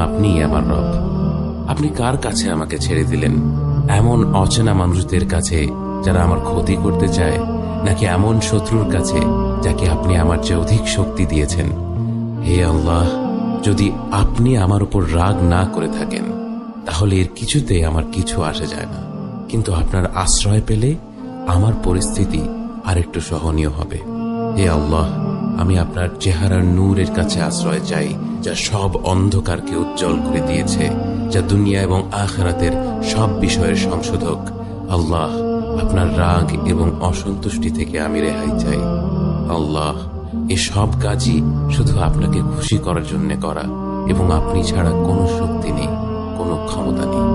আপনিই আমার রব। আপনি কার কাছে আমাকে ছেড়ে দিলেন? এমন অচেনা মানুষদের কাছে যারা আমার ক্ষতি করতে চায়, নাকি এমন শত্রুর কাছে যাকে আপনি আমার চেয়ে অধিক শক্তি দিয়েছেন? হে আল্লাহ, যদি আপনি আমার উপর রাগ না করে থাকেন তাহলে এর কিছুতে আমার কিছু আসে যায় না, কিন্তু আপনার আশ্রয় পেলে আমার পরিস্থিতি আরেকটু সহনীয় হবে। হে আল্লাহ, আমি আপনার চেহারার নূরের কাছে আশ্রয় চাই, যা সব অন্ধকারকে উজ্জ্বল করে দিয়েছে, যা দুনিয়া এবং আখিরাতের সব বিষয়ের সংশোধক। আল্লাহ, আপনার রাগ এবং অসন্তুষ্টি থেকে আমি রেহাই চাই। আল্লাহ, এ সব কাজই শুধু আপনাকে খুশি করার জন্য করা, এবং আপনি ছাড়া কোনো শক্তি নেই, কোনো ক্ষমতা নেই।